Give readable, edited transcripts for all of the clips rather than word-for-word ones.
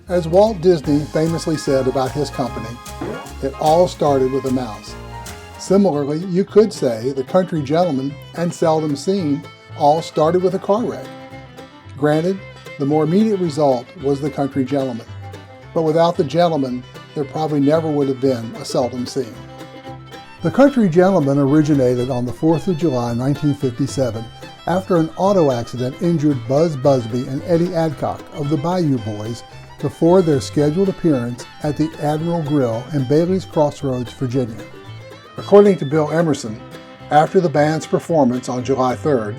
As Walt Disney famously said about his company, it all started with a mouse. Similarly, you could say the Country Gentlemen and Seldom Scene all started with a car wreck. Granted, the more immediate result was the Country Gentlemen, but without the Gentlemen, there probably never would have been a Seldom Scene. The Country Gentlemen originated on the 4th of July 1957 after an auto accident injured Buzz Busby and Eddie Adcock of the Bayou Boys before their scheduled appearance at the Admiral Grill in Bailey's Crossroads, Virginia. According to Bill Emerson, after the band's performance on July 3rd,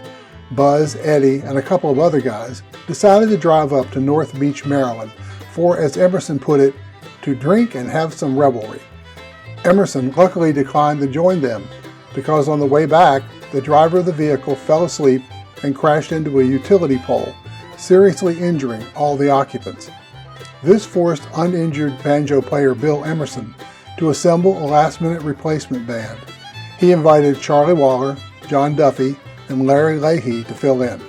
Buzz, Eddie, and a couple of other guys decided to drive up to North Beach, Maryland for, as Emerson put it, to drink and have some revelry. Emerson luckily declined to join them because on the way back, the driver of the vehicle fell asleep and crashed into a utility pole, seriously injuring all the occupants. This forced uninjured banjo player Bill Emerson to assemble a last-minute replacement band. He invited Charlie Waller, John Duffey, and Larry Leahy to fill in.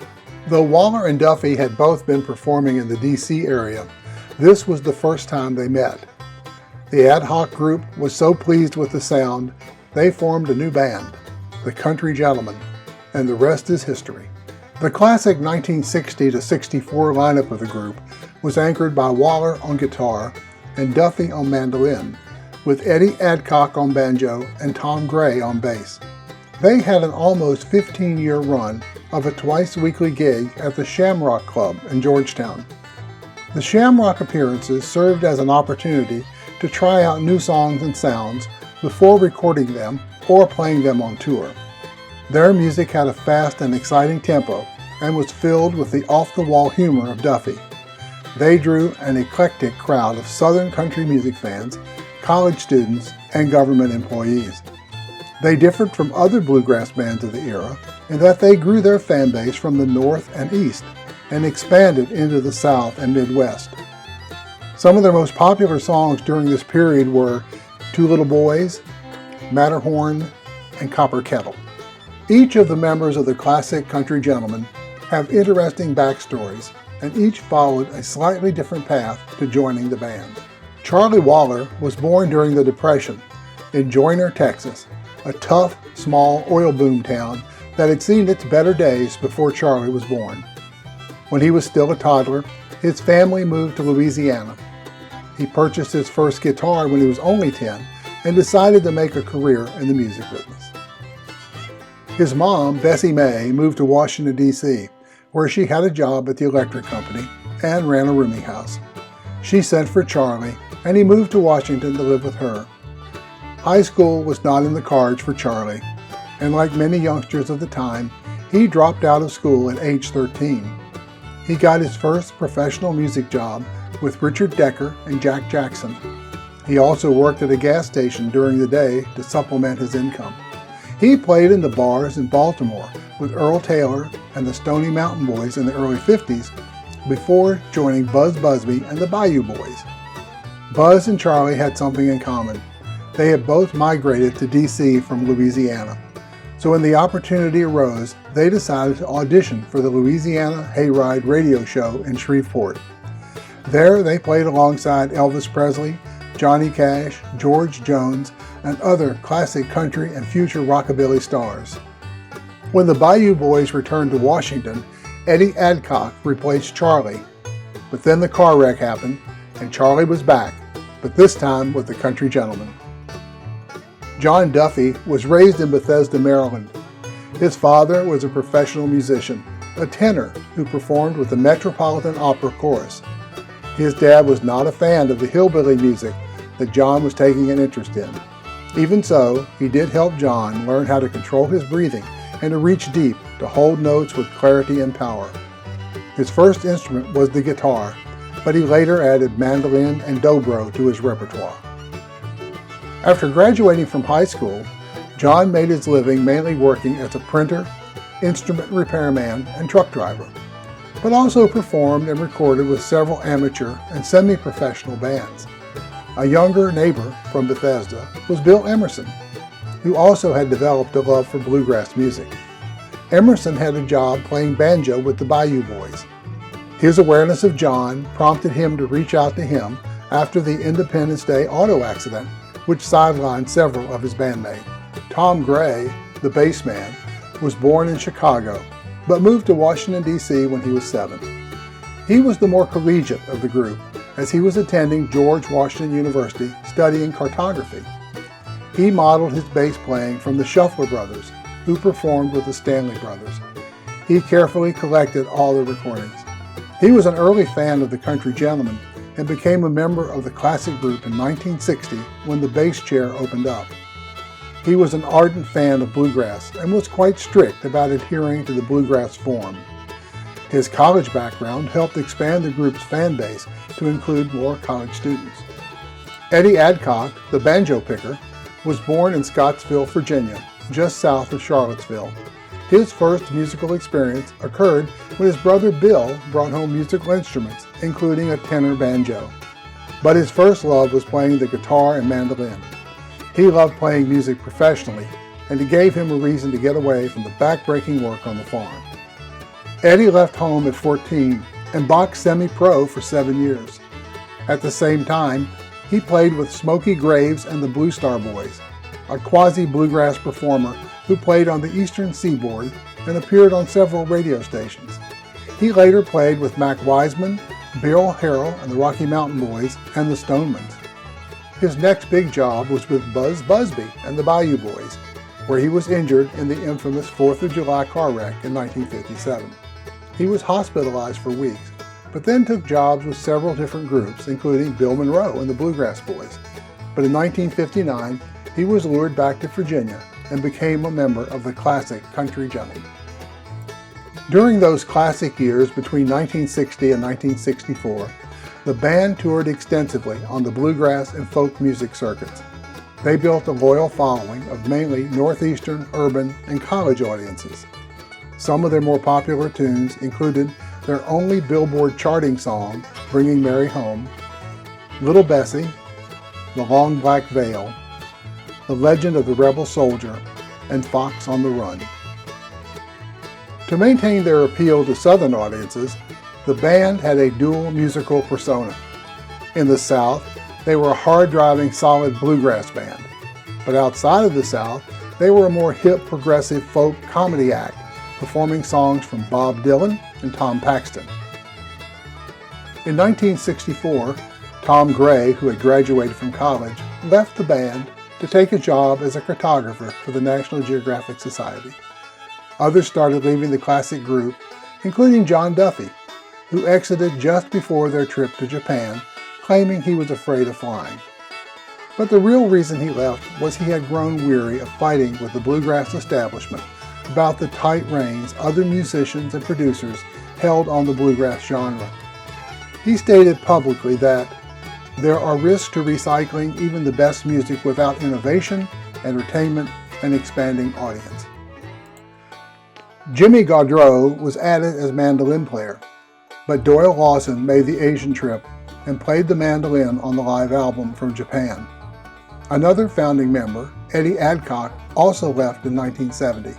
Though Waller and Duffey had both been performing in the D.C. area, this was the first time they met. The ad hoc group was so pleased with the sound, they formed a new band, the Country Gentlemen, and the rest is history. The classic 1960 to 64 lineup of the group was anchored by Waller on guitar and Duffy on mandolin, with Eddie Adcock on banjo and Tom Gray on bass. They had an almost 15-year run of a twice-weekly gig at the Shamrock Club in Georgetown. The Shamrock appearances served as an opportunity to try out new songs and sounds before recording them or playing them on tour. Their music had a fast and exciting tempo and was filled with the off-the-wall humor of Duffy. They drew an eclectic crowd of Southern country music fans, college students, and government employees. They differed from other bluegrass bands of the era in that they grew their fan base from the North and East and expanded into the South and Midwest. Some of their most popular songs during this period were Two Little Boys, Matterhorn, and Copper Kettle. Each of the members of the classic Country Gentlemen have interesting backstories, and each followed a slightly different path to joining the band. Charlie Waller was born during the Depression in Joyner, Texas, a tough, small oil boom town that had seen its better days before Charlie was born. When he was still a toddler, his family moved to Louisiana. He purchased his first guitar when he was only 10 and decided to make a career in the music business. His mom, Bessie Mae, moved to Washington, D.C., where she had a job at the electric company and ran a rooming house. She sent for Charlie, and he moved to Washington to live with her. High school was not in the cards for Charlie, and like many youngsters of the time, he dropped out of school at age 13. He got his first professional music job with Richard Decker and Jack Jackson. He also worked at a gas station during the day to supplement his income. He played in the bars in Baltimore with Earl Taylor and the Stony Mountain Boys in the early 50s before joining Buzz Busby and the Bayou Boys. Buzz and Charlie had something in common. They had both migrated to D.C. from Louisiana. So when the opportunity arose, they decided to audition for the Louisiana Hayride radio show in Shreveport. There they played alongside Elvis Presley, Johnny Cash, George Jones, and other classic country and future rockabilly stars. When the Bayou Boys returned to Washington, Eddie Adcock replaced Charlie. But then the car wreck happened, and Charlie was back, but this time with the Country Gentlemen. John Duffey was raised in Bethesda, Maryland. His father was a professional musician, a tenor who performed with the Metropolitan Opera Chorus. His dad was not a fan of the hillbilly music that John was taking an interest in. Even so, he did help John learn how to control his breathing and to reach deep to hold notes with clarity and power. His first instrument was the guitar, but he later added mandolin and dobro to his repertoire. After graduating from high school, John made his living mainly working as a printer, instrument repairman, and truck driver, but also performed and recorded with several amateur and semi-professional bands. A younger neighbor from Bethesda was Bill Emerson, who also had developed a love for bluegrass music. Emerson had a job playing banjo with the Bayou Boys. His awareness of John prompted him to reach out to him after the Independence Day auto accident, which sidelined several of his bandmates. Tom Gray, the bass man, was born in Chicago, but moved to Washington, D.C. when he was 7. He was the more collegiate of the group, as he was attending George Washington University studying cartography. He modeled his bass playing from the Shuffler Brothers, who performed with the Stanley Brothers. He carefully collected all the recordings. He was an early fan of the Country Gentlemen and became a member of the classic group in 1960 when the bass chair opened up. He was an ardent fan of Bluegrass and was quite strict about adhering to the Bluegrass form. His college background helped expand the group's fan base to include more college students. Eddie Adcock, the banjo picker, was born in Scottsville, Virginia, just south of Charlottesville. His first musical experience occurred when his brother Bill brought home musical instruments, including a tenor banjo. But his first love was playing the guitar and mandolin. He loved playing music professionally, and it gave him a reason to get away from the back-breaking work on the farm. Eddie left home at 14 and boxed semi-pro for 7 years. At the same time, he played with Smokey Graves and the Blue Star Boys, a quasi-bluegrass performer who played on the eastern seaboard and appeared on several radio stations. He later played with Mac Wiseman, Bill Harrell and the Rocky Mountain Boys, and the Stonemans. His next big job was with Busby and the Bayou Boys, where he was injured in the infamous 4th of July car wreck in 1957. He was hospitalized for weeks, but then took jobs with several different groups, including Bill Monroe and the Bluegrass Boys. But in 1959, he was lured back to Virginia and became a member of the classic Country Gentlemen. During those classic years between 1960 and 1964, the band toured extensively on the bluegrass and folk music circuits. They built a loyal following of mainly northeastern, urban, and college audiences. Some of their more popular tunes included their only Billboard charting song, Bringing Mary Home, Little Bessie, The Long Black Veil, The Legend of the Rebel Soldier, and Fox on the Run. To maintain their appeal to Southern audiences, the band had a dual musical persona. In the South, they were a hard-driving, solid bluegrass band. But outside of the South, they were a more hip, progressive folk comedy act, performing songs from Bob Dylan and Tom Paxton. In 1964, Tom Gray, who had graduated from college, left the band to take a job as a cartographer for the National Geographic Society. Others started leaving the classic group, including John Duffey, who exited just before their trip to Japan, claiming he was afraid of flying. But the real reason he left was he had grown weary of fighting with the bluegrass establishment about the tight reins other musicians and producers held on the bluegrass genre. He stated publicly that there are risks to recycling even the best music without innovation, entertainment, and expanding audience. Jimmy Gaudreau was added as mandolin player, but Doyle Lawson made the Asian trip and played the mandolin on the live album from Japan. Another founding member, Eddie Adcock, also left in 1970.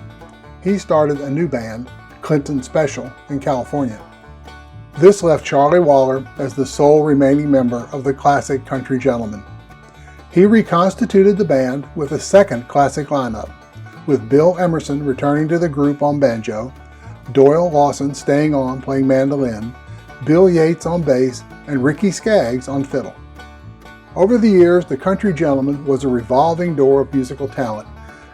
He started a new band, Clinton Special, in California. This left Charlie Waller as the sole remaining member of the classic Country Gentlemen. He reconstituted the band with a second classic lineup, with Bill Emerson returning to the group on banjo, Doyle Lawson staying on playing mandolin, Bill Yates on bass, and Ricky Skaggs on fiddle. Over the years, the Country Gentlemen was a revolving door of musical talent,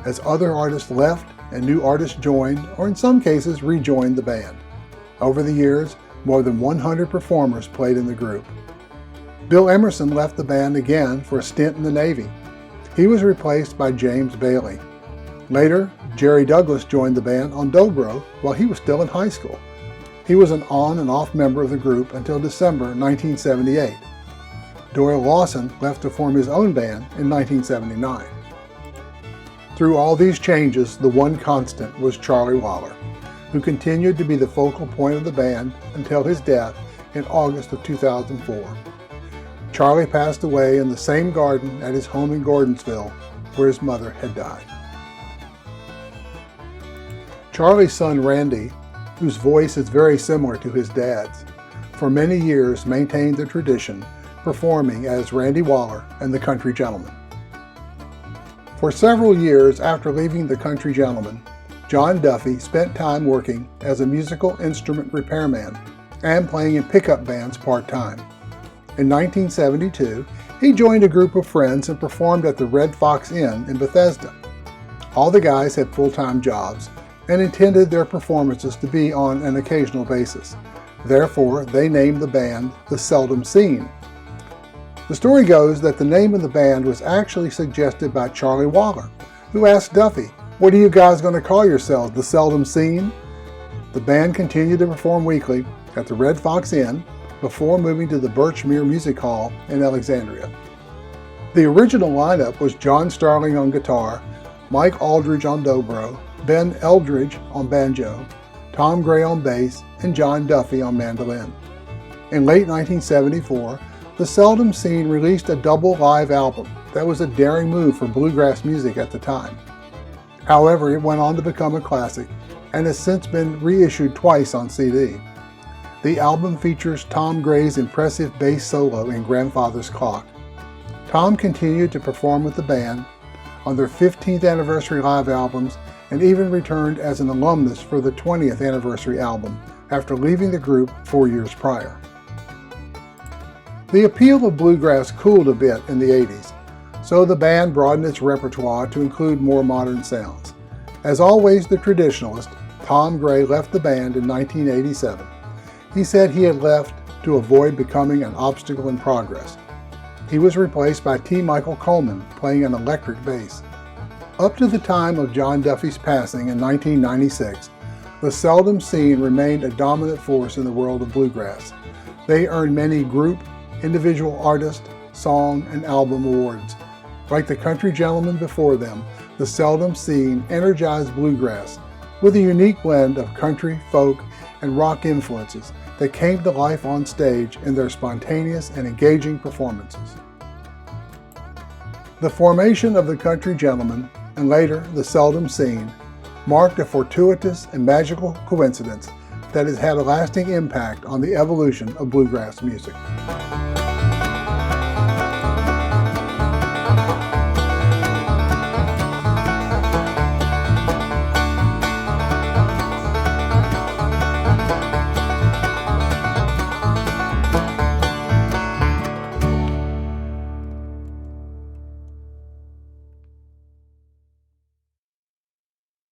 as other artists left and new artists joined, or in some cases rejoined the band. Over the years, more than 100 performers played in the group. Bill Emerson left the band again for a stint in the Navy. He was replaced by James Bailey. Later, Jerry Douglas joined the band on Dobro while he was still in high school. He was an on and off member of the group until December 1978. Doyle Lawson left to form his own band in 1979. Through all these changes, the one constant was Charlie Waller, who continued to be the focal point of the band until his death in August of 2004. Charlie passed away in the same garden at his home in Gordonsville, where his mother had died. Charlie's son Randy, whose voice is very similar to his dad's, for many years maintained the tradition, performing as Randy Waller and the Country Gentlemen. For several years after leaving the Country Gentlemen, John Duffy spent time working as a musical instrument repairman and playing in pickup bands part-time. In 1972, he joined a group of friends and performed at the Red Fox Inn in Bethesda. All the guys had full-time jobs and intended their performances to be on an occasional basis. Therefore, they named the band the Seldom Scene. The story goes that the name of the band was actually suggested by Charlie Waller, who asked Duffy, "What are you guys going to call yourselves, the Seldom Scene?" The band continued to perform weekly at the Red Fox Inn before moving to the Birchmere Music Hall in Alexandria. The original lineup was John Starling on guitar, Mike Aldridge on dobro, Ben Eldridge on banjo, Tom Gray on bass, and John Duffy on mandolin. In late 1974, the Seldom Scene released a double live album that was a daring move for bluegrass music at the time. However, it went on to become a classic and has since been reissued twice on CD. The album features Tom Gray's impressive bass solo in Grandfather's Clock. Tom continued to perform with the band on their 15th anniversary live albums and even returned as an alumnus for the 20th anniversary album after leaving the group 4 years prior. The appeal of bluegrass cooled a bit in the 80s, so the band broadened its repertoire to include more modern sounds. As always the traditionalist, Tom Gray left the band in 1987. He said he had left to avoid becoming an obstacle in progress. He was replaced by T. Michael Coleman, playing an electric bass. Up to the time of John Duffy's passing in 1996, the Seldom Scene remained a dominant force in the world of bluegrass. They earned many group, individual artist, song, and album awards. Like the Country Gentlemen before them, the Seldom Scene energized bluegrass with a unique blend of country, folk, and rock influences that came to life on stage in their spontaneous and engaging performances. The formation of the Country Gentlemen, and later the Seldom Scene, marked a fortuitous and magical coincidence that has had a lasting impact on the evolution of bluegrass music.